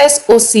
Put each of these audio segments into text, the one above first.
SOC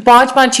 5 5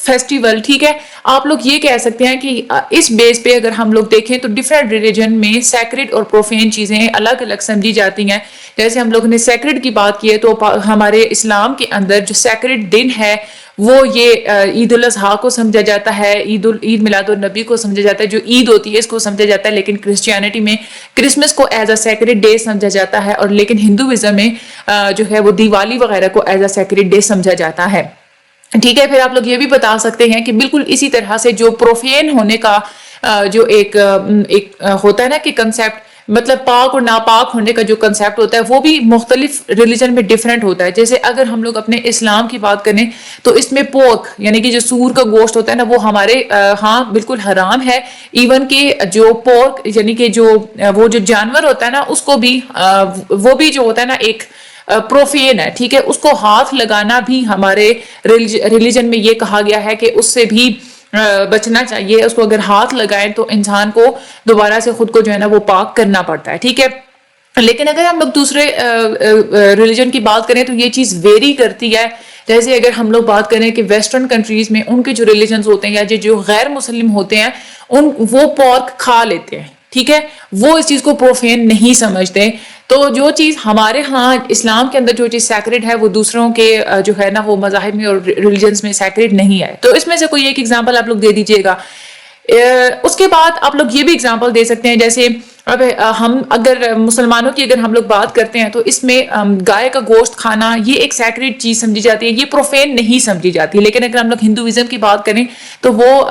festival, ٹھیک ہے. آپ لوگ یہ کہہ سکتے ہیں کہ اس بیس پہ اگر ہم لوگ دیکھیں تو ڈفرینٹ ریلیجن میں سیکرڈ اور پروفین چیزیں الگ الگ سمجھی جاتی ہیں. جیسے ہم لوگوں نے سیکرڈ کی بات کی ہے تو ہمارے اسلام کے اندر جو سیکرڈ دن ہے وہ یہ عید الاضحیٰ کو سمجھا جاتا ہے, عید میلاد النبی کو سمجھا جاتا ہے, جو عید ہوتی ہے اس کو سمجھا جاتا ہے. لیکن کرسچینٹی میں کرسمس کو ایز اے سیکرڈ ڈے سمجھا جاتا ہے, اور لیکن ہندوازم میں جو ہے وہ دیوالی وغیرہ کو ایز اے سیکرڈ ڈے سمجھا جاتا ہے, ٹھیک ہے. پھر آپ لوگ یہ بھی بتا سکتے ہیں کہ بالکل اسی طرح سے جو پروفین ہونے کا جو ایک ہوتا ہے نا کہ کنسیپٹ, مطلب پاک اور ناپاک ہونے کا جو کنسیپٹ ہوتا ہے وہ بھی مختلف ریلیجن میں ڈیفرنٹ ہوتا ہے. جیسے اگر ہم لوگ اپنے اسلام کی بات کریں تو اس میں پورک یعنی کہ جو سور کا گوشت ہوتا ہے نا وہ ہمارے ہاں بالکل حرام ہے. ایون کہ جو پورک یعنی کہ جو وہ جو جانور ہوتا ہے نا اس کو بھی وہ بھی جو ہوتا ہے نا ایک پروفین ہے, ٹھیک ہے. اس کو ہاتھ لگانا بھی ہمارے ریلیجن میں یہ کہا گیا ہے کہ اس سے بھی بچنا چاہیے. اس کو اگر ہاتھ لگائیں تو انسان کو دوبارہ سے خود کو جو ہے نا وہ پاک کرنا پڑتا ہے, ٹھیک ہے. لیکن اگر ہم لوگ دوسرے ریلیجن کی بات کریں تو یہ چیز ویری کرتی ہے. جیسے اگر ہم لوگ بات کریں کہ ویسٹرن کنٹریز میں ان کے جو ریلیجنز ہوتے ہیں یا جو غیر مسلم ہوتے ہیں وہ پورک کھا لیتے ہیں, ٹھیک ہے. وہ اس چیز کو پروفین نہیں سمجھتے. تو جو چیز ہمارے ہاں اسلام کے اندر جو چیز سیکرڈ ہے وہ دوسروں کے جو ہے نا وہ مذاہب میں اور ریلیجنز میں سیکرڈ نہیں ہے. تو اس میں سے کوئی ایک ایگزامپل آپ لوگ دے دیجیے گا. اس کے بعد آپ لوگ یہ بھی ایگزامپل دے سکتے ہیں, جیسے اب ہم اگر مسلمانوں کی اگر ہم لوگ بات کرتے ہیں تو اس میں گائے کا گوشت کھانا یہ ایک سیکرڈ چیز سمجھی جاتی ہے, یہ پروفین نہیں سمجھی جاتی. لیکن اگر ہم لوگ ہندوازم کی بات کریں تو وہ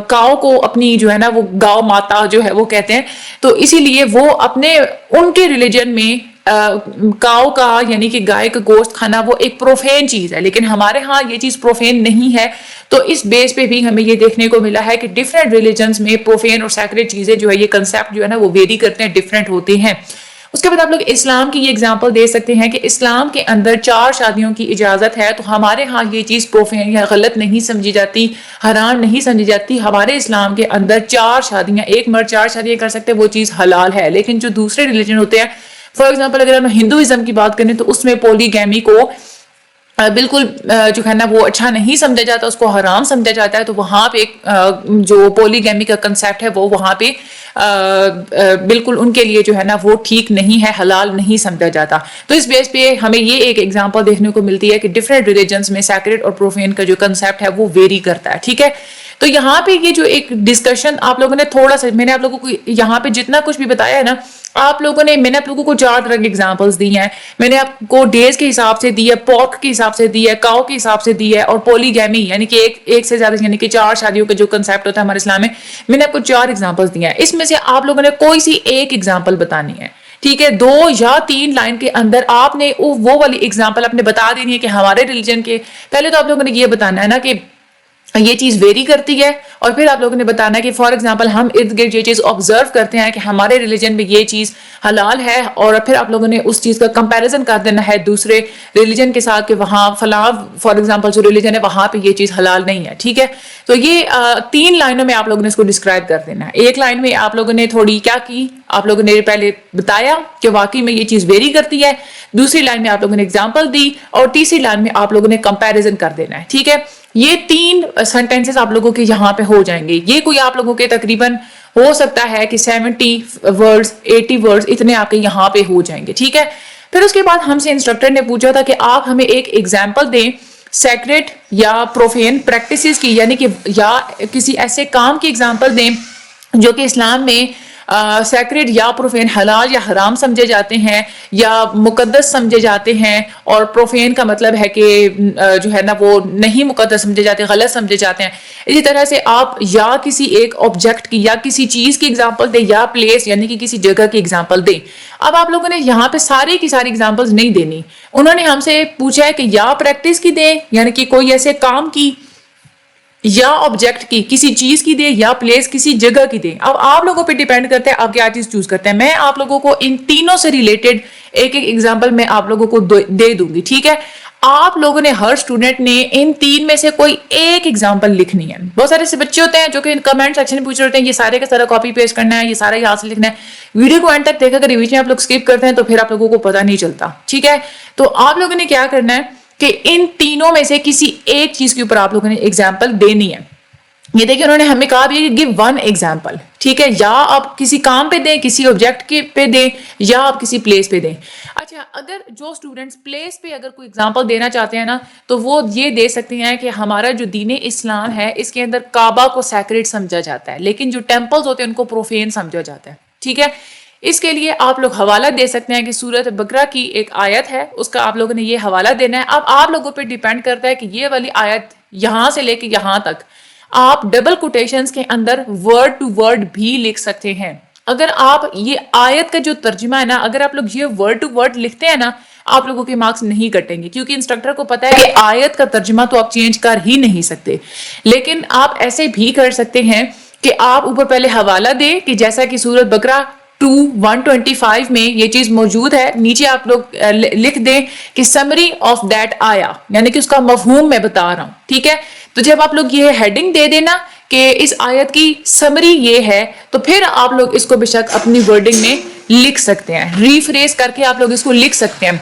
کاؤ کو اپنی جو ہے نا وہ گاؤ ماتا جو ہے وہ کہتے ہیں. تو اسی لیے وہ اپنے ان کے ریلیجن میں کاؤ کا یعنی کہ گائے کا گوشت کھانا وہ ایک پروفین چیز ہے. لیکن ہمارے ہاں یہ چیز پروفین نہیں ہے. تو اس بیس پہ بھی ہمیں یہ دیکھنے کو ملا ہے کہ ڈفرینٹ ریلیجنز میں پروفین اور سیکرڈ چیزیں جو ہے یہ کنسیپٹ جو ہے نا وہ ویری کرتے ہیں, ڈفرینٹ ہوتے ہیں. اس کے بعد آپ لوگ اسلام کی یہ ایگزامپل دے سکتے ہیں کہ اسلام کے اندر 4 شادیوں کی اجازت ہے. تو ہمارے ہاں یہ چیز پروفین یا غلط نہیں سمجھی جاتی, حرام نہیں سمجھی جاتی. ہمارے اسلام کے اندر 4 شادیاں, ایک مرد 4 شادیاں کر سکتے ہیں, وہ چیز حلال ہے. لیکن جو دوسرے ریلیجن ہوتے ہیں, فار ایگزامپل اگر ہم ہندوازم کی بات کریں تو اس میں پولی گیمی کو بالکل جو ہے نا وہ اچھا نہیں سمجھا جاتا, اس کو حرام سمجھا جاتا ہے. تو وہاں پہ جو پولی گیمی کا کنسیپٹ ہے وہ وہاں پہ بالکل ان کے لیے جو ہے نا وہ ٹھیک نہیں ہے, حلال نہیں سمجھا جاتا. تو اس بیس پہ ہمیں یہ ایک ایگزامپل دیکھنے کو ملتی ہے کہ ڈفرینٹ ریلیجنز میں سیکرڈ اور پروفین کا جو کنسیپٹ ہے وہ ویری کرتا ہے, ٹھیک ہے. تو یہاں پہ یہ جو ایک ڈسکشن آپ لوگوں نے تھوڑا سا, میں نے آپ لوگوں کو یہاں پہ جتنا کچھ بھی بتایا ہے نا, آپ لوگوں نے, میں نے آپ لوگوں کو 4 طرح کی ایگزامپلس دی ہیں. میں نے آپ کو ڈیز کے حساب سے دی ہے, پورک کے حساب سے دی ہے, کاؤ کے حساب سے دی ہے, اور پولی گیمی یعنی کہ ایک سے زیادہ یعنی کہ 4 شادیوں کا جو کنسیپٹ ہوتا ہے ہمارے اسلام میں نے آپ کو 4 ایگزامپلس دی ہیں. اس میں سے آپ لوگوں نے کوئی سی ایک ایگزامپل بتانی ہے, ٹھیک ہے. 2 یا 3 لائن کے اندر آپ نے وہ والی ایگزامپل آپ نے بتا دینی ہے کہ ہمارے ریلیجن کے, پہلے تو آپ لوگوں نے یہ بتانا ہے نا کہ یہ چیز ویری کرتی ہے, اور پھر آپ لوگوں نے بتانا ہے کہ فار ایگزامپل ہم ارد گرد یہ چیز آبزرو کرتے ہیں کہ ہمارے ریلیجن میں یہ چیز حلال ہے, اور پھر آپ لوگوں نے اس چیز کا کمپیریزن کر دینا ہے دوسرے ریلیجن کے ساتھ کہ وہاں فلاں فار ایگزامپل جو ریلیجن ہے وہاں پہ یہ چیز حلال نہیں ہے, ٹھیک ہے. تو یہ 3 لائنوں میں آپ لوگوں نے اس کو ڈسکرائب کر دینا ہے. ایک لائن میں آپ لوگوں نے تھوڑی کیا کی, آپ لوگوں نے پہلے بتایا کہ واقعی میں یہ چیز ویری کرتی ہے, دوسری لائن میں آپ لوگوں نے ایگزامپل دی, اور تیسری لائن میں آپ لوگوں نے کمپیریزن کر دینا ہے, ٹھیک ہے. یہ 3 سینٹینسز آپ لوگوں کے یہاں پہ ہو جائیں گے. یہ کوئی آپ لوگوں کے تقریباً ہو سکتا ہے کہ 70 ورڈز 80 ورڈز اتنے آپ کے یہاں پہ ہو جائیں گے, ٹھیک ہے. پھر اس کے بعد ہم سے انسٹرکٹر نے پوچھا تھا کہ آپ ہمیں ایک ایگزامپل دیں سیکرڈ یا پروفین پریکٹسز کی, یعنی کہ یا کسی ایسے کام کی ایگزامپل دیں جو کہ اسلام میں سیکرڈ یا پروفین حلال یا حرام سمجھے جاتے ہیں یا مقدس سمجھے جاتے ہیں, اور پروفین کا مطلب ہے کہ جو ہے نا وہ نہیں مقدس سمجھے جاتے, غلط سمجھے جاتے ہیں. اسی طرح سے آپ یا کسی ایک آبجیکٹ کی یا کسی چیز کی ایگزامپل دیں, یا پلیس یعنی کہ کسی جگہ کی ایگزامپل دیں. اب آپ لوگوں نے یہاں پہ ساری کی ساری ایگزامپلز نہیں دینی. انہوں نے ہم سے پوچھا ہے کہ یا پریکٹس کی دیں یعنی کہ کوئی ایسے کام کی, یا آبجیکٹ کی کسی چیز کی دے, یا پلیس کسی جگہ کی دے. اب آپ لوگوں پہ ڈیپینڈ کرتا ہے آپ کیا چیز چوز کرتے ہیں. میں آپ لوگوں کو ان تینوں سے ریلیٹڈ ایک ایگزامپل میں آپ لوگوں کو دے دوں گی, ٹھیک ہے. آپ لوگوں نے, ہر اسٹوڈنٹ نے ان 3 میں سے کوئی ایک ایگزامپل لکھنی ہے. بہت سارے سے بچے ہوتے ہیں جو کہ کمنٹ سیکشن میں پوچھ رہے ہوتے ہیں یہ سارے کا سارا کاپی پیسٹ کرنا ہے, یہ سارا یہاں سے لکھنا ہے. ویڈیو کو اینڈ تک دیکھا, اگر بیچ میں آپ لوگ اسکپ کرتے ہیں تو پھر آپ لوگوں کو پتہ نہیں چلتا, ٹھیک ہے. تو آپ لوگوں نے کیا کرنا ہے, کہ ان تینوں میں سے کسی ایک چیز کے اوپر آپ لوگوں نے ایگزامپل دینی ہے. یہ دیکھیں انہوں نے ہمیں کہا بھی گیو ون ایگزامپل, ٹھیک ہے, یا آپ کسی کام پہ دیں, کسی آبجیکٹ پہ دیں, یا آپ کسی پلیس پہ دیں. اچھا, اگر جو اسٹوڈنٹس پلیس پہ اگر کوئی ایگزامپل دینا چاہتے ہیں نا, تو وہ یہ دے سکتے ہیں کہ ہمارا جو دین اسلام ہے اس کے اندر کعبہ کو سیکریٹ سمجھا جاتا ہے, لیکن جو ٹیمپلز ہوتے ہیں ان کو پروفین سمجھا جاتا ہے, ٹھیک ہے. اس کے لیے آپ لوگ حوالہ دے سکتے ہیں کہ سورۃ بقرہ کی ایک آیت ہے, اس کا آپ لوگوں نے یہ حوالہ دینا ہے. اب آپ لوگوں پہ ڈیپینڈ کرتا ہے کہ یہ والی آیت یہاں سے لے کے یہاں تک آپ ڈبل کوٹیشنز کے اندر ورڈ ٹو ورڈ بھی لکھ سکتے ہیں. اگر آپ یہ آیت کا جو ترجمہ ہے نا, اگر آپ لوگ یہ ورڈ ٹو ورڈ لکھتے ہیں نا, آپ لوگوں کے مارکس نہیں کٹیں گے, کیونکہ انسٹرکٹر کو پتا ہے کہ آیت کا ترجمہ تو آپ چینج کر ہی نہیں سکتے. لیکن آپ ایسے بھی کر سکتے ہیں کہ آپ اوپر پہلے حوالہ دیں کہ جیسا کہ سورۃ بقرہ 125 میں یہ چیز موجود ہے, نیچے آپ لوگ لکھ دیں کہ سمری آف دیٹ آیا, یعنی کہ اس کا مفہوم میں بتا رہا ہوں, ٹھیک ہے. تو جب آپ لوگ یہ ہیڈنگ دے دینا کہ اس آیت کی سمری یہ ہے, تو پھر آپ لوگ اس کو بے شک اپنی ورڈنگ میں لکھ سکتے ہیں, ریفریز کر کے آپ لوگ اس کو لکھ سکتے ہیں.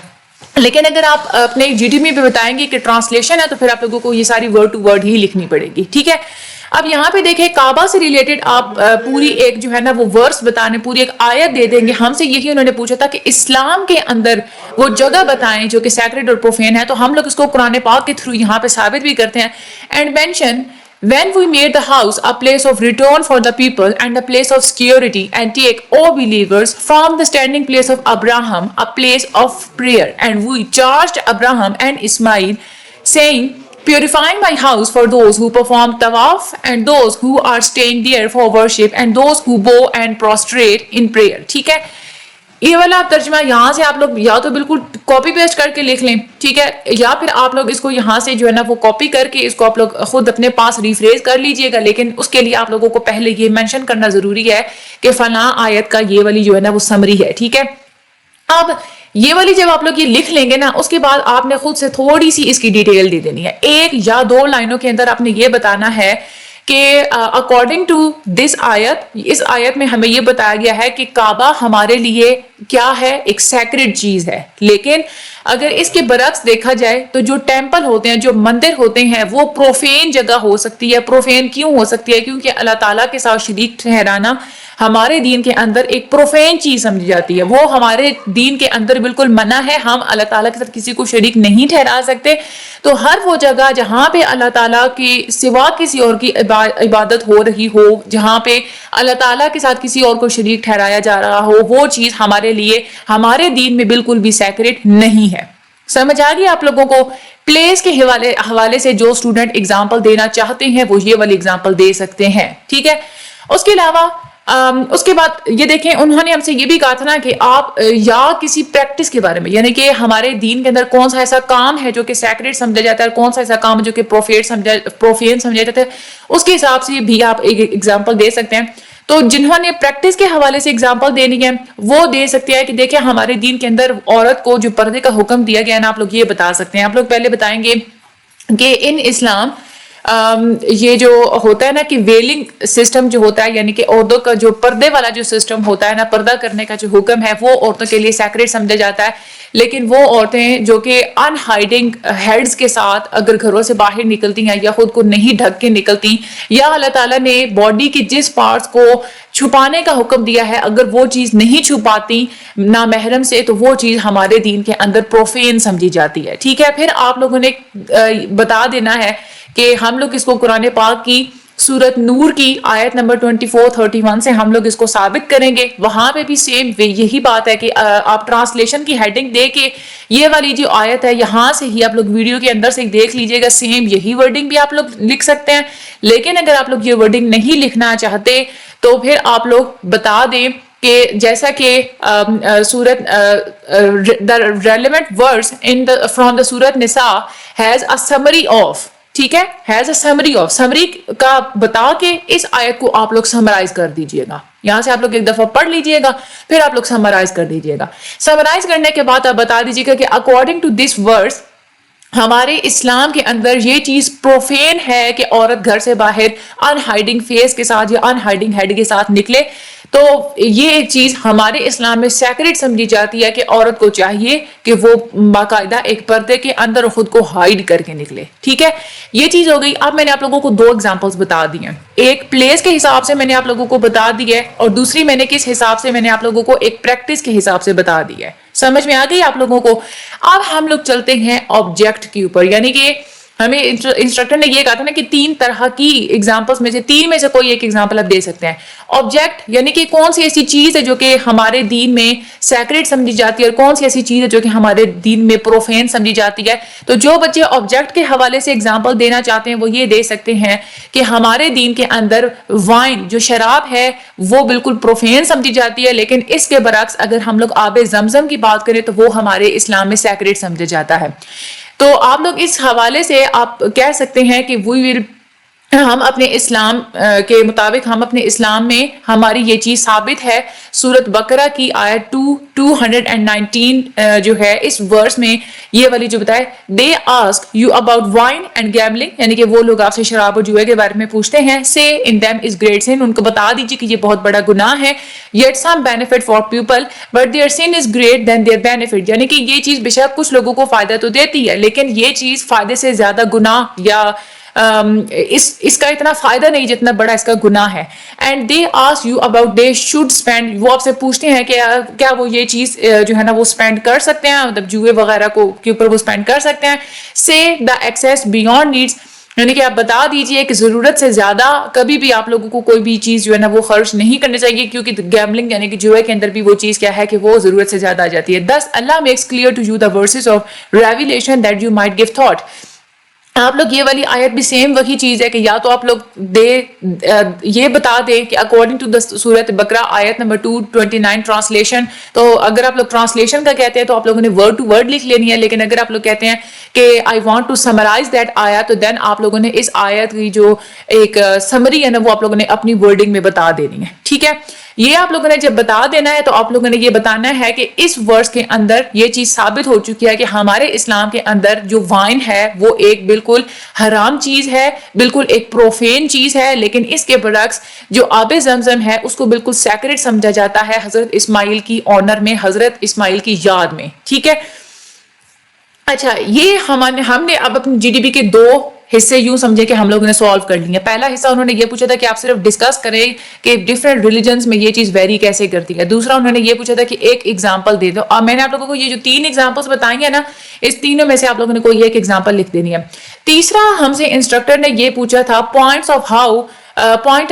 لیکن اگر آپ اپنے جی ڈی پہ بتائیں گے کہ ٹرانسلیشن ہے, تو پھر آپ لوگوں کو یہ ساری ورڈ ٹو ورڈ ہی لکھنی پڑے گی, ٹھیک ہے. اب یہاں پہ دیکھیں کعبہ سے ریلیٹڈ آپ پوری ایک جو ہے نا وہ ورس بتانے, پوری ایک آیت دے دیں گے. ہم سے یہی انہوں نے پوچھا تھا کہ اسلام کے اندر وہ جگہ بتائیں جو کہ سیکریڈ اور پروفین ہے, تو ہم لوگ اس کو قرآن پاک کے تھرو یہاں پہ ثابت بھی کرتے ہیں. And mention when we made the house a place of return for the people and a place of security, and take, O believers, from the standing place of Abraham a place of prayer, and we charged Abraham and Ismail, saying, purifying my house for those who perform tawaf, and those who are staying there for worship, and those who bow and prostrate in prayer. ٹھیک ہے, یہ والا آپ ترجمہ یہاں سے آپ لوگ یا تو بالکل کاپی پیسٹ کر کے لکھ لیں, ٹھیک ہے, یا پھر آپ لوگ اس کو یہاں سے جو ہے نا وہ کاپی کر کے اس کو آپ لوگ خود اپنے پاس ریفریز کر لیجئے گا. لیکن اس کے لیے آپ لوگوں کو پہلے یہ مینشن کرنا ضروری ہے کہ فلاں آیت کا یہ والی جو ہے نا وہ سمری ہے, ٹھیک ہے. اب یہ والی جب آپ لوگ یہ لکھ لیں گے نا, اس کے بعد آپ نے خود سے تھوڑی سی اس کی ڈیٹیل دے دینی ہے. 1 یا 2 لائنوں کے اندر آپ نے یہ بتانا ہے کہ اکارڈنگ ٹو دس آیت, اس آیت میں ہمیں یہ بتایا گیا ہے کہ کعبہ ہمارے لیے کیا ہے, ایک سیکریڈ چیز ہے. لیکن اگر اس کے برعکس دیکھا جائے تو جو ٹیمپل ہوتے ہیں, جو مندر ہوتے ہیں, وہ پروفین جگہ ہو سکتی ہے. پروفین کیوں ہو سکتی ہے؟ کیونکہ اللہ تعالیٰ کے ساتھ شریک ٹھہرانا ہمارے دین کے اندر ایک پروفین چیز سمجھی جاتی ہے. وہ ہمارے دین کے اندر بالکل منع ہے, ہم اللہ تعالیٰ کے ساتھ کسی کو شریک نہیں ٹھہرا سکتے. تو ہر وہ جگہ جہاں پہ اللہ تعالیٰ کے سوا کسی اور کی عبادت ہو رہی ہو, جہاں پہ اللہ تعالیٰ کے ساتھ کسی اور کو شریک ٹھہرایا جا رہا ہو, وہ چیز ہمارے لیے ہمارے دین میں بالکل بھی سیکریٹ نہیں ہے. سمجھ آ گئی آپ لوگوں کو؟ پلیس کے حوالے سے جو اسٹوڈنٹ ایگزامپل دینا چاہتے ہیں وہ یہ والی ایگزامپل دے سکتے ہیں, ٹھیک ہے. اس کے علاوہ اس کے بعد یہ دیکھیں, انہوں نے ہم سے یہ بھی کہا تھا نا کہ آپ یا کسی پریکٹس کے بارے میں, یعنی کہ ہمارے دین کے اندر کون سا ایسا کام ہے جو کہ سیکریٹ سمجھا جاتا ہے, کون سا ایسا کام جو کہ پروفین سمجھا جاتا ہے, اس کے حساب سے بھی آپ ایک ایگزامپل دے سکتے ہیں. تو جنہوں نے پریکٹس کے حوالے سے ایگزامپل دینی ہے وہ دے سکتے ہیں کہ دیکھیں ہمارے دین کے اندر عورت کو جو پردے کا حکم دیا گیا ہے نا, آپ لوگ یہ بتا سکتے ہیں. آپ لوگ پہلے بتائیں گے کہ ان اسلام یہ جو ہوتا ہے نا کہ ویلنگ سسٹم جو ہوتا ہے, یعنی کہ عورتوں کا جو پردے والا جو سسٹم ہوتا ہے نا, پردہ کرنے کا جو حکم ہے, وہ عورتوں کے لیے سیکریٹ سمجھا جاتا ہے. لیکن وہ عورتیں جو کہ ان ہائیڈنگ ہیڈز کے ساتھ اگر گھروں سے باہر نکلتی ہیں, یا خود کو نہیں ڈھک کے نکلتی, یا اللہ تعالیٰ نے باڈی کے جس پارٹس کو چھپانے کا حکم دیا ہے اگر وہ چیز نہیں چھپاتی نامحرم سے, تو وہ چیز ہمارے دین کے اندر پروفین سمجھی جاتی ہے, ٹھیک ہے. پھر آپ لوگوں نے بتا دینا ہے کہ ہم لوگ اس کو قرآن پاک کی سورت نور کی آیت نمبر 24-31 سے ہم لوگ اس کو ثابت کریں گے. وہاں پہ بھی سیم یہی بات ہے کہ آپ ٹرانسلیشن کی ہیڈنگ دے کے یہ والی جو آیت ہے یہاں سے ہی آپ لوگ ویڈیو کے اندر سے دیکھ لیجئے گا, سیم یہی ورڈنگ بھی آپ لوگ لکھ سکتے ہیں. لیکن اگر آپ لوگ یہ ورڈنگ نہیں لکھنا چاہتے تو پھر آپ لوگ بتا دیں کہ جیسا کہ سورت the relevant verse from the سورت نساء has a summary of, ٹھیک ہے, has a summary of, summary کا بتا کے اس آیت کو آپ لوگ سمرائز کر دیجئے گا. یہاں سے آپ لوگ ایک دفعہ پڑھ لیجئے گا, پھر آپ لوگ سمرائز کر دیجئے گا. سمرائز کرنے کے بعد آپ بتا دیجئے گا کہ according to this verse ہمارے اسلام کے اندر یہ چیز پروفین ہے کہ عورت گھر سے باہر ان ہائیڈنگ فیس کے ساتھ یا ان ہائیڈنگ ہیڈ کے ساتھ نکلے. تو یہ ایک چیز ہمارے اسلام میں سیکریٹ سمجھی جاتی ہے کہ عورت کو چاہیے کہ وہ باقاعدہ ایک پردے کے اندر خود کو ہائیڈ کر کے نکلے. ٹھیک ہے, یہ چیز ہو گئی. اب میں نے آپ لوگوں کو 2 ایگزامپلس بتا دی ہیں. ایک پلیس کے حساب سے میں نے آپ لوگوں کو بتا دی ہے, اور دوسری میں نے کس حساب سے میں نے آپ لوگوں کو ایک پریکٹس کے حساب سے بتا دی ہے. سمجھ میں آ گئی آپ لوگوں کو؟ اب ہم لوگ چلتے ہیں آبجیکٹ کے اوپر. یعنی کہ ہمیں انسٹرکٹر نے یہ کہا تھا نا کہ 3 طرح کی ایگزامپلس میں سے 3 میں سے کوئی ایک ایگزامپل آپ دے سکتے ہیں. آبجیکٹ یعنی کہ کون سی ایسی چیز ہے جو کہ ہمارے دین میں سیکریٹ سمجھی جاتی ہے, اور کون سی ایسی چیز ہے جو کہ ہمارے دین میں پروفین سمجھی جاتی ہے. تو جو بچے آبجیکٹ کے حوالے سے ایگزامپل دینا چاہتے ہیں وہ یہ دے سکتے ہیں کہ ہمارے دین کے اندر وائن جو شراب ہے وہ بالکل پروفین سمجھی جاتی ہے, لیکن اس کے برعکس اگر ہم لوگ آب زمزم کی بات کریں تو وہ ہمارے اسلام میں سیکریٹ سمجھا جاتا ہے. تو آپ لوگ اس حوالے سے آپ کہہ سکتے ہیں کہ ہم اپنے اسلام کے مطابق ہم اپنے اسلام میں ہماری یہ چیز ثابت ہے. سورۃ بقرہ کی آیت 219 جو ہے اس ورس میں یہ والی جو بتائے, they ask you about wine and gambling, یعنی کہ وہ لوگ آپ سے شراب و جوئے کے بارے میں پوچھتے ہیں. say in them is great sin, ان کو بتا دیجیے کہ یہ بہت بڑا گناہ ہے. yet some benefit for people but their sin is great than their benefit, یعنی کہ یہ چیز بے شک کچھ لوگوں کو فائدہ تو دیتی ہے لیکن یہ چیز فائدے سے زیادہ گناہ یا اس کا اتنا فائدہ نہیں جتنا بڑا اس کا گناہ ہے. And they ask you about they should spend, وہ آپ سے پوچھتے ہیں کہ کیا وہ یہ چیز جو ہے نا وہ اسپینڈ کر سکتے ہیں, مطلب جوئے وغیرہ کے اوپر وہ اسپینڈ کر سکتے ہیں. سے دا ایکسیس بیونڈ نیڈس, یعنی کہ آپ بتا دیجئے کہ ضرورت سے زیادہ کبھی بھی آپ لوگوں کو کوئی بھی چیز جو ہے نا وہ خرچ نہیں کرنی چاہیے, کیونکہ گیمبلنگ یعنی کہ جوئے کے اندر بھی وہ چیز کیا ہے کہ وہ ضرورت سے زیادہ آ جاتی ہے. thus Allah makes clear to you the verses of revelation that you might give thought. آپ لوگ یہ والی آیت بھی سیم وہی چیز ہے کہ یا تو آپ لوگ یہ بتا دیں کہ اکارڈنگ ٹو دا سورۃ بقرہ آیت نمبر 229 ٹرانسلیشن, تو اگر آپ لوگ ٹرانسلیشن کا کہتے ہیں تو آپ لوگوں نے ورڈ ٹو ورڈ لکھ لینی ہے, لیکن اگر آپ لوگ کہتے ہیں کہ I want to summarise that آیت, تو دین آپ لوگوں نے اس آیت کی جو ایک سمری ہے نا وہ آپ لوگوں نے اپنی ورڈنگ میں بتا دینی ہے. ٹھیک ہے, یہ آپ لوگوں نے جب بتا دینا ہے تو آپ لوگوں نے یہ بتانا ہے کہ اس ورس کے اندر یہ چیز ثابت ہو چکی ہے کہ ہمارے اسلام کے اندر جو وائن ہے وہ ایک بالکل حرام چیز ہے, بالکل ایک پروفین چیز ہے, لیکن اس کے برعکس جو آب زمزم ہے اس کو بالکل سیکریٹ سمجھا جاتا ہے حضرت اسماعیل کی آنر میں, حضرت اسماعیل کی یاد میں. ٹھیک ہے, اچھا یہ ہم نے اب اپنی GDP کے 2 حصے یوں سمجھے کہ ہم لوگوں نے سولو کر لیے. پہلا حصہ انہوں نے یہ پوچھا تھا کہ آپ صرف ڈسکس کریں کہ ڈفرینٹ ریلیجنز میں یہ چیز ویری کیسے کرتی ہے. دوسرا انہوں نے یہ پوچھا تھا کہ ایک ایگزامپل دے دو, اور میں نے آپ لوگوں کو یہ جو 3 ایگزامپلس بتائی ہیں نا اس تینوں میں سے آپ لوگوں نے کوئی ایک ایگزامپل لکھ دینی ہے. تیسرا ہم سے انسٹرکٹر نے یہ پوچھا تھا point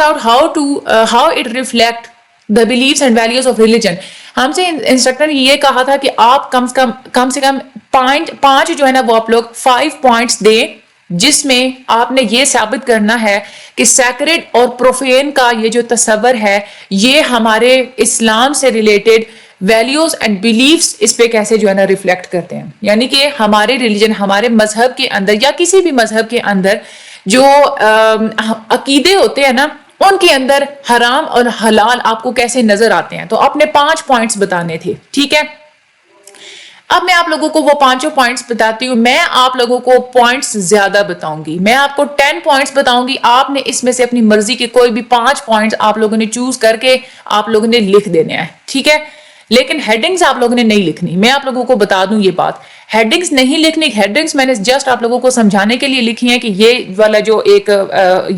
out how it reflect the beliefs and values of religion. ہم سے انسٹرکٹر نے یہ کہا تھا کہ آپ کم سے کم 5 جو ہے نا وہ آپ لوگ 5 پوائنٹس دیں جس میں آپ نے یہ ثابت کرنا ہے کہ سیکریڈ اور پروفین کا یہ جو تصور ہے یہ ہمارے اسلام سے ریلیٹڈ ویلیوز اینڈ بلیفس اس پہ کیسے جو ہے نا ریفلیکٹ کرتے ہیں. یعنی کہ ہمارے ریلیجن, ہمارے مذہب کے اندر یا کسی بھی مذہب کے اندر جو عقیدے ہوتے ہیں نا ان کے اندر حرام اور حلال آپ کو کیسے نظر آتے ہیں. تو آپ نے 5 پوائنٹس بتانے تھے. ٹھیک ہے, اب میں آپ لوگوں کو وہ 5 پوائنٹس بتاتی ہوں. میں آپ لوگوں کو پوائنٹس زیادہ بتاؤں گی, میں آپ کو 10 پوائنٹس بتاؤں گی. آپ نے اس میں سے اپنی مرضی کے کوئی بھی 5 پوائنٹس آپ لوگوں نے چوز کر کے آپ لوگوں نے لکھ دینے ہیں. ٹھیک ہے, لیکن ہیڈنگز آپ لوگوں نے نہیں لکھنی. میں آپ لوگوں کو بتا دوں یہ بات, ہیڈنگز نہیں لکھنی. ہیڈنگز میں نے جسٹ آپ لوگوں کو سمجھانے کے لیے لکھی ہیں کہ یہ والا جو ایک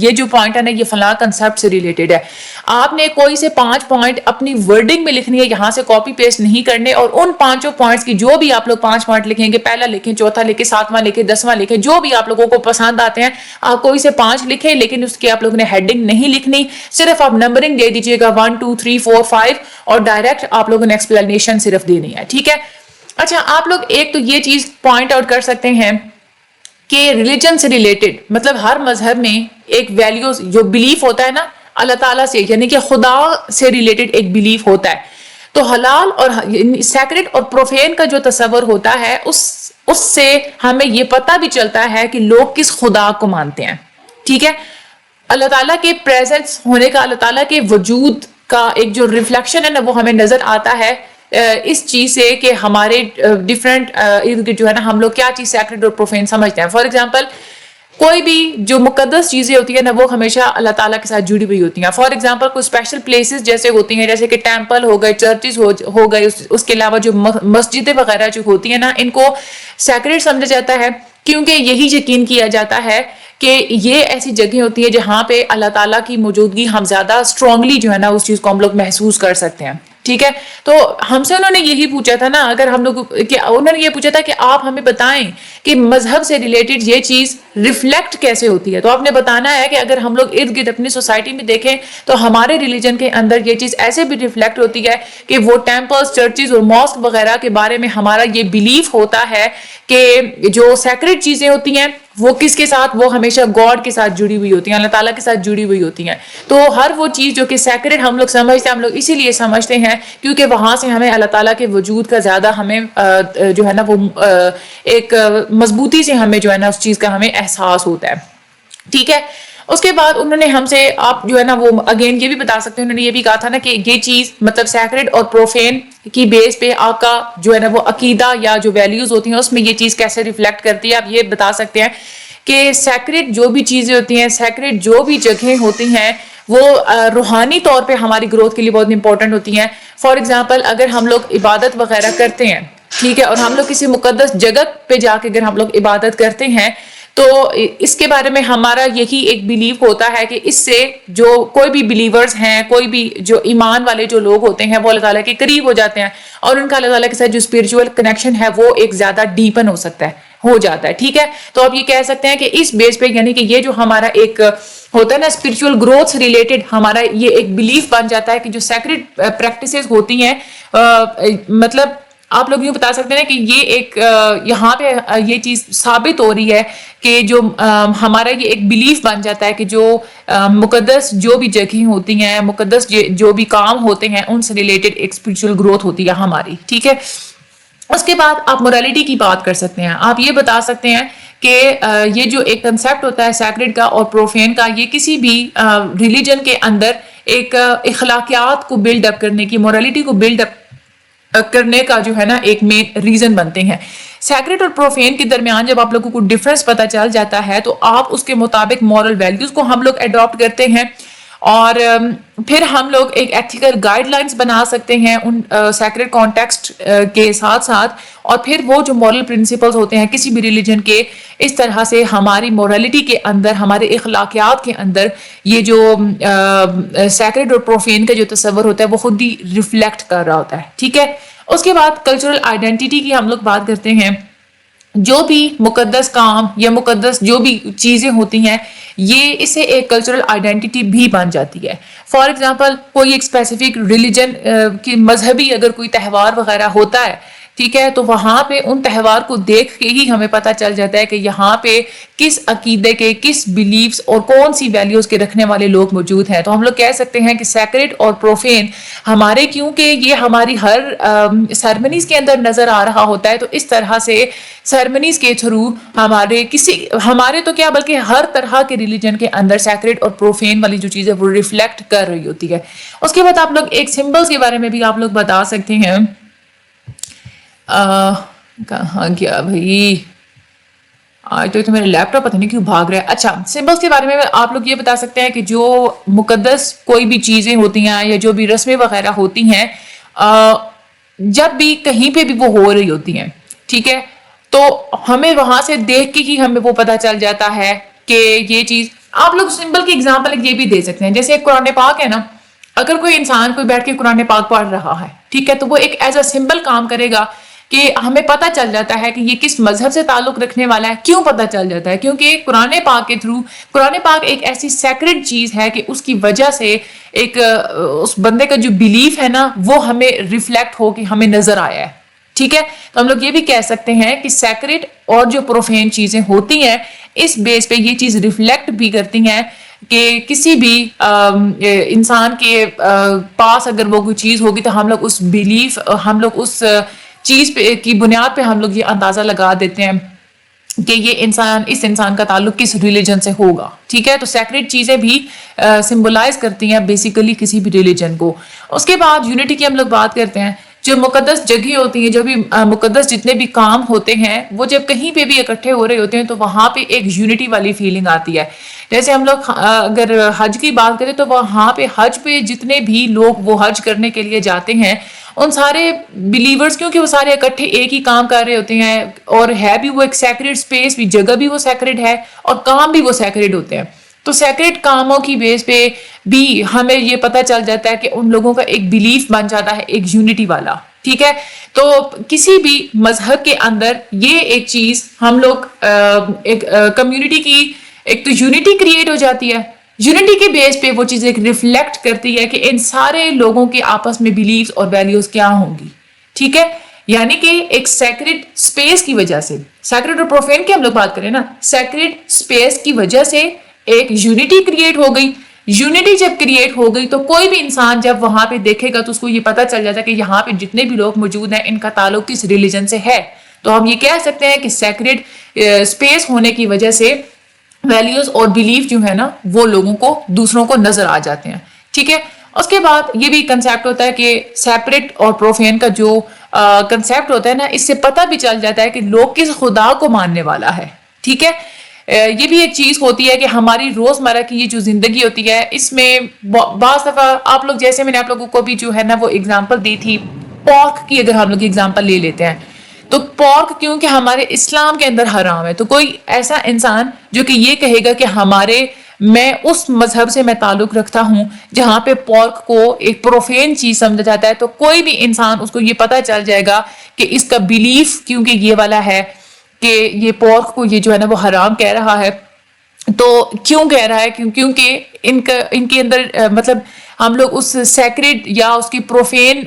یہ جو پوائنٹ ہے نا یہ فلاں کنسپٹ سے ریلیٹڈ ہے. آپ نے کوئی سے 5 پوائنٹ اپنی ورڈنگ میں لکھنی ہے, یہاں سے کاپی پیسٹ نہیں کرنے. اور ان 5 پوائنٹس کی جو بھی آپ لوگ 5 پوائنٹ لکھیں گے, پہلا لکھیں, چوتھا لکھیں, 7واں لکھیں, 10واں لکھیں, جو بھی آپ لوگوں کو پسند آتے ہیں آپ کوئی سے 5 لکھیں, لیکن اس کے آپ لوگوں نے ہیڈنگ نہیں لکھنی. صرف آپ نمبرنگ دے دیجیے گا 1 2 3 4 5 اور ڈائریکٹ آپ لوگوں نے ایکسپلینیشن صرف دینی ہے. ٹھیک ہے, اچھا آپ لوگ ایک تو یہ چیز پوائنٹ آؤٹ کر سکتے ہیں کہ ریلیجن سے ریلیٹڈ مطلب ہر مذہب میں ایک ویلیوز جو بلیف ہوتا ہے نا اللہ تعالیٰ سے, یعنی کہ خدا سے ریلیٹڈ ایک بلیف ہوتا ہے. تو حلال اور سیکریڈ اور پروفین کا جو تصور ہوتا ہے اس سے ہمیں یہ پتہ بھی چلتا ہے کہ لوگ کس خدا کو مانتے ہیں. ٹھیک ہے, اللہ تعالیٰ کے پریزنس ہونے کا, اللہ تعالیٰ کے وجود کا ایک جو ریفلیکشن ہے نا وہ ہمیں نظر آتا ہے اس چیز سے کہ ہمارے ڈفرینٹ جو ہے نا ہم لوگ کیا چیز سیکریڈ اور پروفین سمجھتے ہیں. فار ایگزامپل کوئی بھی جو مقدس چیزیں ہوتی ہیں نا وہ ہمیشہ اللہ تعالیٰ کے ساتھ جڑی ہوئی ہوتی ہیں. فار ایگزامپل کوئی اسپیشل پلیسز جیسے ہوتی ہیں, جیسے کہ ٹیمپل ہو گئے, چرچز ہو گئے, اس کے علاوہ جو مسجدیں وغیرہ جو ہوتی ہیں نا, ان کو سیکریٹ سمجھا جاتا ہے, کیونکہ یہی یقین کیا جاتا ہے کہ یہ ایسی جگہیں ہوتی ہیں جہاں پہ اللہ تعالیٰ کی موجودگی ہم زیادہ اسٹرانگلی جو ہے نا اس چیز کو ہم لوگ محسوس کر سکتے ہیں. ٹھیک ہے, تو ہم سے انہوں نے یہی پوچھا تھا نا, اگر ہم لوگ کہ انہوں نے یہ پوچھا تھا کہ آپ ہمیں بتائیں کہ مذہب سے ریلیٹڈ یہ چیز ریفلیکٹ کیسے ہوتی ہے. تو آپ نے بتانا ہے کہ اگر ہم لوگ ارد گرد اپنی سوسائٹی میں دیکھیں تو ہمارے ریلیجن کے اندر یہ چیز ایسے بھی ریفلیکٹ ہوتی ہے کہ وہ ٹیمپلز, چرچز اور ماسک وغیرہ کے بارے میں ہمارا یہ بلیف ہوتا ہے کہ جو سیکریٹ چیزیں ہوتی ہیں وہ کس کے ساتھ, وہ ہمیشہ گاڈ کے ساتھ جڑی ہوئی ہوتی ہیں, اللہ تعالیٰ کے ساتھ جڑی ہوئی ہوتی ہیں. تو ہر وہ چیز جو کہ سیکریٹ ہم لوگ سمجھتے ہیں, ہم لوگ اسی لیے سمجھتے ہیں کیونکہ وہاں سے ہمیں اللہ تعالیٰ کے وجود کا زیادہ ہمیں جو ہے نا وہ ایک مضبوطی سے ہمیں جو ہے نا اس چیز کا ہمیں احساس ہوتا ہے. ٹھیک ہے, اس کے بعد انہوں نے ہم سے, آپ جو ہے نا وہ اگین یہ بھی بتا سکتے ہیں, انہوں نے یہ بھی کہا تھا نا کہ یہ چیز مطلب سیکریٹ اور پروفین کی بیس پہ آپ کا جو ہے نا وہ عقیدہ یا جو ویلیوز ہوتی ہیں اس میں یہ چیز کیسے ریفلیکٹ کرتی ہے. آپ یہ بتا سکتے ہیں کہ سیکریٹ جو بھی چیزیں ہوتی ہیں, سیکریٹ جو بھی جگہیں ہوتی ہیں وہ روحانی طور پہ ہماری گروتھ کے لیے بہت امپورٹنٹ ہوتی ہیں. فار ایگزامپل اگر ہم لوگ عبادت وغیرہ کرتے ہیں, ٹھیک ہے, اور ہم لوگ کسی مقدس جگہ پہ جا کے اگر ہم لوگ عبادت کرتے ہیں تو اس کے بارے میں ہمارا یہی ایک بلیف ہوتا ہے کہ اس سے جو کوئی بھی بلیورز ہیں, کوئی بھی جو ایمان والے جو لوگ ہوتے ہیں وہ اللہ تعالیٰ کے قریب ہو جاتے ہیں, اور ان کا اللہ تعالیٰ کے ساتھ جو اسپرچول کنیکشن ہے وہ ایک زیادہ ڈیپن ہو جاتا ہے. ٹھیک ہے, تو آپ یہ کہہ سکتے ہیں کہ اس بیس پہ یعنی کہ یہ جو ہمارا ایک ہوتا ہے نا اسپرچول گروتھ سے ریلیٹڈ ہمارا یہ ایک بلیف بن جاتا ہے کہ جو سیکریٹ پریکٹسز ہوتی ہیں, مطلب آپ لوگ یوں بتا سکتے ہیں کہ یہ ایک یہاں پہ یہ چیز ثابت ہو رہی ہے کہ جو ہمارا یہ ایک بلیف بن جاتا ہے کہ جو مقدس جو بھی جگہیں ہوتی ہیں, مقدس جو بھی کام ہوتے ہیں, ان سے ریلیٹڈ ایک اسپرچول گروتھ ہوتی ہے ہماری. ٹھیک ہے, اس کے بعد آپ موریلٹی کی بات کر سکتے ہیں. آپ یہ بتا سکتے ہیں کہ یہ جو ایک کنسیپٹ ہوتا ہے سیکریٹ کا اور پروفین کا, یہ کسی بھی ریلیجن کے اندر ایک اخلاقیات کو بلڈ اپ کرنے کی, موریلٹی کو بلڈ اپ کرنے کا جو ہے نا ایک مین ریزن بنتے ہیں. سیکریٹ اور پروفین کے درمیان جب آپ لوگوں کو ڈفرنس پتہ چل جاتا ہے تو آپ اس کے مطابق مورل ویلیوز کو ہم لوگ اڈاپٹ کرتے ہیں, اور پھر ہم لوگ ایک ایتھیکل گائیڈ لائنس بنا سکتے ہیں ان سیکریٹ کانٹیکسٹ کے ساتھ ساتھ, اور پھر وہ جو مورل پرنسپلز ہوتے ہیں کسی بھی ریلیجن کے, اس طرح سے ہماری مورالٹی کے اندر, ہمارے اخلاقیات کے اندر یہ جو سیکریٹ اور پروفین کا جو تصور ہوتا ہے وہ خود ہی ریفلیکٹ کر رہا ہوتا ہے. ٹھیک ہے, اس کے بعد کلچرل آئیڈینٹی کی ہم لوگ بات کرتے ہیں. جو بھی مقدس کام یا مقدس جو بھی چیزیں ہوتی ہیں یہ اسے ایک کلچرل آئیڈینٹی بھی بن جاتی ہے. فار ایگزامپل کوئی ایک اسپیسیفک ریلیجن کی مذہبی اگر کوئی تہوار وغیرہ ہوتا ہے, ٹھیک ہے, تو وہاں پہ ان تہوار کو دیکھ کے ہی ہمیں پتہ چل جاتا ہے کہ یہاں پہ کس عقیدے کے, کس بلیفز اور کون سی ویلیوز کے رکھنے والے لوگ موجود ہیں. تو ہم لوگ کہہ سکتے ہیں کہ سیکریٹ اور پروفین ہمارے, کیونکہ یہ ہماری ہر سیرمنیز کے اندر نظر آ رہا ہوتا ہے, تو اس طرح سے سیرمنیز کے تھرو ہمارے تو کیا بلکہ ہر طرح کے ریلیجن کے اندر سیکریٹ اور پروفین والی جو چیز ہے وہ ریفلیکٹ کر رہی ہوتی ہے. اس کے بعد آپ لوگ ایک سمبلز کے بارے میں بھی آپ لوگ بتا سکتے ہیں. کہاں گیا بھائی, آج تو میرا لیپ ٹاپ پتہ نہیں کیوں بھاگ رہا ہے. اچھا, سمبلز کے بارے میں آپ لوگ یہ بتا سکتے ہیں کہ جو مقدس کوئی بھی چیزیں ہوتی ہیں یا جو بھی رسمیں وغیرہ ہوتی ہیں, جب بھی کہیں پہ بھی وہ ہو رہی ہوتی ہیں, ٹھیک ہے, تو ہمیں وہاں سے دیکھ کے ہی ہمیں وہ پتہ چل جاتا ہے کہ یہ چیز. آپ لوگ سمبل کی اگزامپل یہ بھی دے سکتے ہیں, جیسے قرآن پاک ہے نا, اگر کوئی انسان کوئی بیٹھ کے قرآن پاک پڑھ رہا ہے, ٹھیک ہے, تو وہ ایک ایز اے سمبل کام کرے گا کہ ہمیں پتہ چل جاتا ہے کہ یہ کس مذہب سے تعلق رکھنے والا ہے. کیوں پتہ چل جاتا ہے؟ کیونکہ قرآن پاک کے تھرو, قرآن پاک ایک ایسی سیکرڈ چیز ہے کہ اس کی وجہ سے ایک اس بندے کا جو بلیف ہے نا وہ ہمیں ریفلیکٹ ہو کے ہمیں نظر آیا ہے. ٹھیک ہے, تو ہم لوگ یہ بھی کہہ سکتے ہیں کہ سیکریٹ اور جو پروفین چیزیں ہوتی ہیں اس بیس پہ یہ چیز ریفلیکٹ بھی کرتی ہیں کہ کسی بھی انسان کے پاس اگر وہ کوئی چیز ہوگی تو ہم لوگ اس بلیف, ہم لوگ اس چیز پہ کی بنیاد پہ ہم لوگ یہ اندازہ لگا دیتے ہیں کہ یہ انسان, اس انسان کا تعلق کس ریلیجن سے ہوگا. ٹھیک ہے, تو سیکریٹ چیزیں بھی سمبلائز کرتی ہیں بیسیکلی کسی بھی ریلیجن کو. اس کے بعد یونٹی کی ہم لوگ بات کرتے ہیں جو مقدس جگہیں ہوتی ہیں, جو بھی مقدس جتنے بھی کام ہوتے ہیں, وہ جب کہیں پہ بھی اکٹھے ہو رہے ہوتے ہیں تو وہاں پہ ایک یونٹی والی فیلنگ آتی ہے. جیسے ہم لوگ اگر حج کی بات کریں تو وہاں پہ حج پہ جتنے بھی لوگ وہ حج کرنے کے لیے جاتے ہیں, ان سارے بلیورز, کیونکہ وہ سارے اکٹھے ایک ہی کام کر رہے ہوتے ہیں, اور ہے بھی وہ ایک سیکریڈ اسپیس بھی, جگہ بھی وہ سیکریڈ ہے اور کام بھی وہ سیکریڈ ہوتے ہیں. تو سیکریڈ کاموں کی بیس پہ بھی ہمیں یہ پتہ چل جاتا ہے کہ ان لوگوں کا ایک بلیف بن جاتا ہے, ایک یونٹی والا. ٹھیک ہے, تو کسی بھی مذہب کے اندر یہ ایک چیز ہم لوگ ایک کمیونٹی کی ایک تو یونٹی کریٹ ہو جاتی ہے. یونٹی کے بیس پہ وہ چیز ایک ریفلیکٹ کرتی ہے کہ ان سارے لوگوں کے آپس میں بلیفز اور ویلیوز کیا ہوں گی. ٹھیک ہے, یعنی کہ ایک سیکریڈ اسپیس کی وجہ سے, سیکریڈ اور پروفین کی ہم لوگ بات کریں نا, سیکریڈ اسپیس کی وجہ سے ایک یونٹی کریٹ ہو گئی. یونٹی جب کریٹ ہو گئی تو کوئی بھی انسان جب وہاں پہ دیکھے گا تو اس کو یہ پتا چل جاتا ہے کہ یہاں پہ جتنے بھی لوگ موجود ہیں ان کا تعلق کس ریلیجن سے ہے. تو ہم یہ کہہ سکتے ہیں کہ سیکریڈ اسپیس ہونے کی وجہ سے ویلیوز اور بلیف جو ہے نا وہ لوگوں کو, دوسروں کو نظر آ جاتے ہیں. ٹھیک ہے, اس کے بعد یہ بھی کنسیپٹ ہوتا ہے کہ سیپریٹ اور پروفین کا جو کنسیپٹ ہوتا ہے نا, اس سے پتہ بھی چل جاتا ہے کہ لوگ کس خدا کو ماننے والا ہے. ٹھیک ہے, یہ بھی ایک چیز ہوتی ہے کہ ہماری روزمرہ کی یہ جو زندگی ہوتی ہے اس میں بعض دفعہ آپ لوگ, جیسے میں نے آپ لوگوں کو بھی جو ہے نا وہ اگزامپل دی تھی پورک کی, اگر ہم لوگ اگزامپل لے لیتے ہیں تو پورک کیونکہ ہمارے اسلام کے اندر حرام ہے, تو کوئی ایسا انسان جو کہ یہ کہے گا کہ میں اس مذہب سے میں تعلق رکھتا ہوں جہاں پہ پورک کو ایک پروفین چیز سمجھا جاتا ہے, تو کوئی بھی انسان اس کو یہ پتا چل جائے گا کہ اس کا بلیف کیونکہ یہ والا ہے کہ یہ پورک کو یہ جو ہے نا وہ حرام کہہ رہا ہے. تو کیوں کہہ رہا ہے, کیونکہ ان کے اندر مطلب ہم لوگ اس سیکریڈ یا اس کی پروفین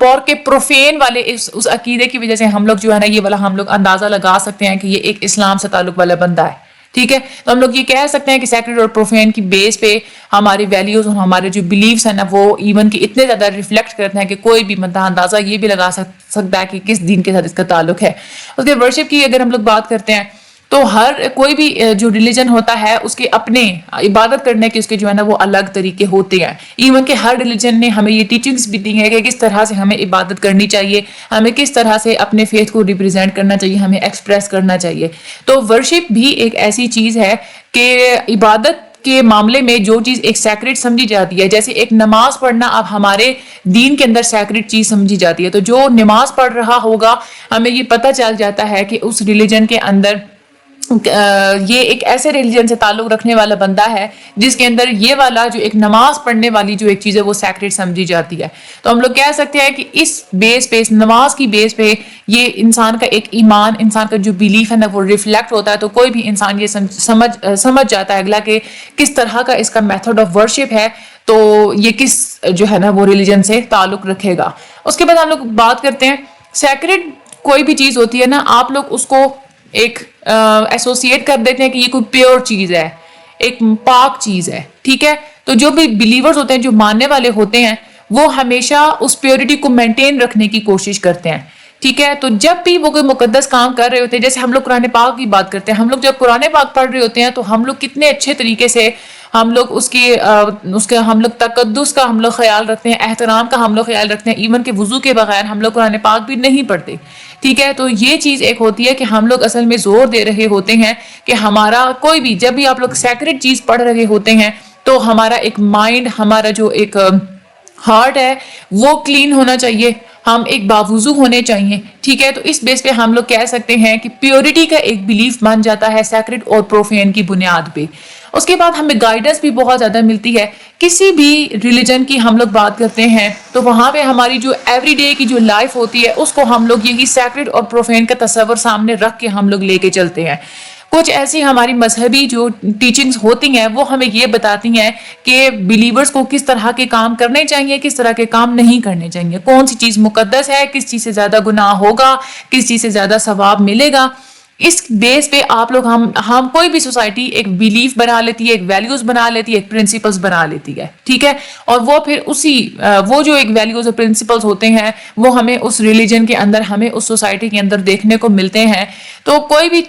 پورک کے پروفین والے اس عقیدے کی وجہ سے ہم لوگ جو ہے نا یہ والا ہم لوگ اندازہ لگا سکتے ہیں کہ یہ ایک اسلام سے تعلق والا بندہ ہے. ٹھیک ہے, تو ہم لوگ یہ کہہ سکتے ہیں کہ سیکریڈ اور پروفین کی بیس پہ ہماری ویلیوز اور ہمارے جو بلیفس ہیں نا وہ ایون کہ اتنے زیادہ ریفلیکٹ کرتے ہیں کہ کوئی بھی بندہ اندازہ یہ بھی لگا سکتا ہے کہ کس دین کے ساتھ اس کا تعلق ہے. اس کے ورشپ کی اگر ہم لوگ بات کرتے ہیں تو ہر کوئی بھی جو ریلیجن ہوتا ہے اس کے اپنے عبادت کرنے کے اس کے جو ہے نا وہ الگ طریقے ہوتے ہیں. ایون کہ ہر ریلیجن نے ہمیں یہ ٹیچنگز بھی دی ہیں کہ کس طرح سے ہمیں عبادت کرنی چاہیے, ہمیں کس طرح سے اپنے فیتھ کو ریپرزینٹ کرنا چاہیے, ہمیں ایکسپریس کرنا چاہیے. تو ورشپ بھی ایک ایسی چیز ہے کہ عبادت کے معاملے میں جو چیز ایک سیکریڈ سمجھی جاتی ہے, جیسے ایک نماز پڑھنا اب ہمارے دین کے اندر سیکریڈ چیز سمجھی جاتی ہے, تو جو نماز پڑھ رہا ہوگا ہمیں یہ پتہ چل جاتا ہے کہ اس ریلیجن کے اندر یہ ایک ایسے ریلیجن سے تعلق رکھنے والا بندہ ہے جس کے اندر یہ والا جو ایک نماز پڑھنے والی جو ایک چیز ہے وہ سیکریڈ سمجھی جاتی ہے. تو ہم لوگ کہہ سکتے ہیں کہ اس بیس پہ, اس نماز کی بیس پہ یہ انسان کا ایک ایمان, انسان کا جو بلیف ہے نا وہ ریفلیکٹ ہوتا ہے. تو کوئی بھی انسان یہ سمجھ جاتا ہے اگلا کہ کس طرح کا اس کا میتھڈ آف ورشپ ہے, تو یہ کس جو ہے نا وہ ریلیجن سے تعلق رکھے گا. اس کے بعد ہم لوگ بات کرتے ہیں سیکریڈ کوئی بھی چیز ہوتی ہے نا, آپ لوگ اس کو ایک ایسوسیٹ کر دیتے ہیں کہ یہ کوئی پیور چیز ہے, ایک پاک چیز ہے. ٹھیک ہے, تو جو بھی بلیورز ہوتے ہیں, جو ماننے والے ہوتے ہیں, وہ ہمیشہ اس پیورٹی کو مینٹین رکھنے کی کوشش کرتے ہیں. ٹھیک ہے, تو جب بھی وہ کوئی مقدس کام کر رہے ہوتے ہیں, جیسے ہم لوگ قرآن پاک کی بات کرتے ہیں, ہم لوگ جب قرآن پاک پڑھ رہے ہوتے ہیں تو ہم لوگ کتنے اچھے طریقے سے ہم لوگ اس کا ہم لوگ تقدس کا ہم لوگ خیال رکھتے ہیں, احترام کا ہم لوگ خیال رکھتے ہیں. ایون کہ وضو کے بغیر ہم لوگ قرآن پاک بھی نہیں پڑھتے. ٹھیک ہے, تو یہ چیز ایک ہوتی ہے کہ ہم لوگ اصل میں زور دے رہے ہوتے ہیں کہ ہمارا کوئی بھی, جب بھی آپ لوگ سیکریڈ چیز پڑھ رہے ہوتے ہیں تو ہمارا ایک مائنڈ, ہمارا جو ایک ہارٹ ہے وہ کلین ہونا چاہیے, ہم ایک باوضو ہونے چاہیے. ٹھیک ہے, تو اس بیس پہ ہم لوگ کہہ سکتے ہیں کہ پیورٹی کا ایک بلیف بن جاتا ہے سیکریڈ اور پروفین کی بنیاد پہ. اس کے بعد ہمیں گائیڈنس بھی بہت زیادہ ملتی ہے. کسی بھی ریلیجن کی ہم لوگ بات کرتے ہیں تو وہاں پہ ہماری جو ایوری ڈے کی جو لائف ہوتی ہے اس کو ہم لوگ یہی سیکریڈ اور پروفین کا تصور سامنے رکھ کے ہم لوگ لے کے چلتے ہیں. کچھ ایسی ہماری مذہبی جو ٹیچنگز ہوتی ہیں وہ ہمیں یہ بتاتی ہیں کہ بلیورز کو کس طرح کے کام کرنے چاہیے, کس طرح کے کام نہیں کرنے چاہیے, کون سی چیز مقدس ہے, کس چیز سے زیادہ گناہ ہوگا, کس چیز سے زیادہ ثواب ملے گا. اس بیس پہ آپ لوگ ہم کوئی بھی سوسائٹی ایک بیلیف بنا لیتی ہے, ایک ویلیوز بنا لیتی ہے, ایک پرنسپلز بنا لیتی ہے, ٹھیک ہے, اور وہ پھر وہ جو ایک ویلیوز اور پرنسپلز ہوتے ہیں وہ ہمیں اس ریلیجن کے اندر, ہمیں اس سوسائٹی کے اندر دیکھنے کو ملتے ہیں. تو کوئی بھی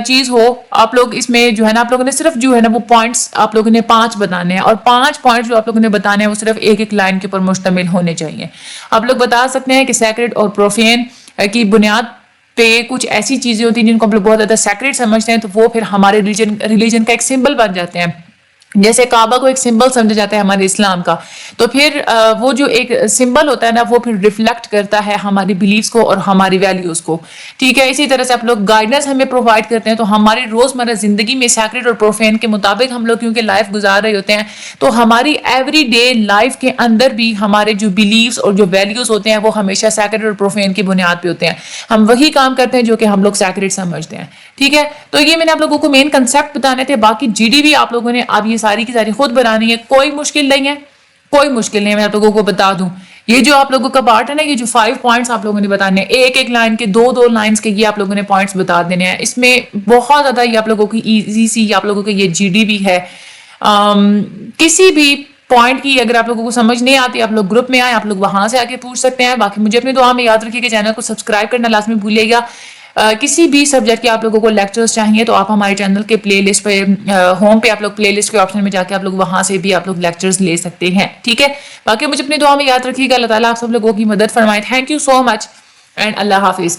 چیز ہو, آپ لوگ اس میں جو ہے نا, آپ لوگوں نے صرف جو ہے نا وہ پوائنٹس آپ لوگوں نے 5 بتانے ہیں, اور 5 پوائنٹس جو آپ لوگوں نے بتانے ہیں وہ صرف ایک لائن کے اوپر مشتمل ہونے چاہیے. آپ لوگ بتا سکتے ہیں کہ سیکرڈ اور پروفین کی بنیاد پہ کچھ ایسی چیزیں ہوتی ہیں جن کو ہم لوگ بہت زیادہ سیکریٹ سمجھتے ہیں, تو وہ پھر ہمارے ریلیجن کا ایک سمبل بن جاتے ہیں. جیسے کعبہ کو ایک سمبل سمجھا جاتا ہے ہمارے اسلام کا, تو پھر وہ جو ایک سمبل ہوتا ہے نا وہ پھر ریفلیکٹ کرتا ہے ہماری بلیفس کو اور ہماری ویلیوز کو, ٹھیک ہے. اسی طرح سے آپ لوگ گائیڈنس ہمیں پرووائڈ کرتے ہیں, تو ہماری روزمرہ زندگی میں سیکرڈ اور پروفین کے مطابق ہم لوگ کیونکہ لائف گزار رہے ہوتے ہیں, تو ہماری ایوری ڈے لائف کے اندر بھی ہمارے جو بلیفس اور جو ویلیوز ہوتے ہیں وہ ہمیشہ سیکرڈ اور پروفین کی بنیاد پہ ہوتے ہیں. ہم وہی کام کرتے ہیں جو کہ ہم لوگ سیکرڈ سمجھتے ہیں, ٹھیک ہے. تو یہ میں نے آپ لوگوں کو مین کنسیپٹ بتانے تھے. باقی جی ڈی بھی آپ لوگوں نے اب یہ ساری کی ساری خود بنانی ہے, کوئی مشکل نہیں ہے, کوئی مشکل نہیں ہے. میں آپ لوگوں کو بتا دوں, یہ جو آپ لوگوں کا پارٹ ہے نا, یہ جو 5 پوائنٹس آپ لوگوں نے بتانے ہیں, ایک لائن کے 2 لائنس کے, یہ آپ لوگوں نے پوائنٹس بتا دینے ہیں. اس میں بہت زیادہ یہ آپ لوگوں کی ایزی سی آپ لوگوں کے یہ جی ڈی بھی ہے. کسی بھی پوائنٹ کی اگر آپ لوگوں کو سمجھ نہیں آتی, آپ لوگ گروپ میں آئیں, آپ لوگ وہاں سے آ کے پوچھ سکتے ہیں. باقی مجھے اپنی دعا میں یاد رکھیے کہ چینل کو سبسکرائب کرنا لازمی بھولیے گا. کسی بھی سبجیکٹ کے آپ لوگوں کو لیکچرز چاہیے تو آپ ہمارے چینل کے پلے لسٹ پہ, ہوم پہ آپ لوگ پلے لسٹ کے آپشن میں جا کے آپ لوگ وہاں سے بھی آپ لوگ لیکچرز لے سکتے ہیں, ٹھیک ہے. باقی مجھے اپنی دعا میں یاد رکھیے گا. اللہ تعالیٰ آپ سب لوگوں کی مدد فرمائے. Thank you so much and اللہ حافظ.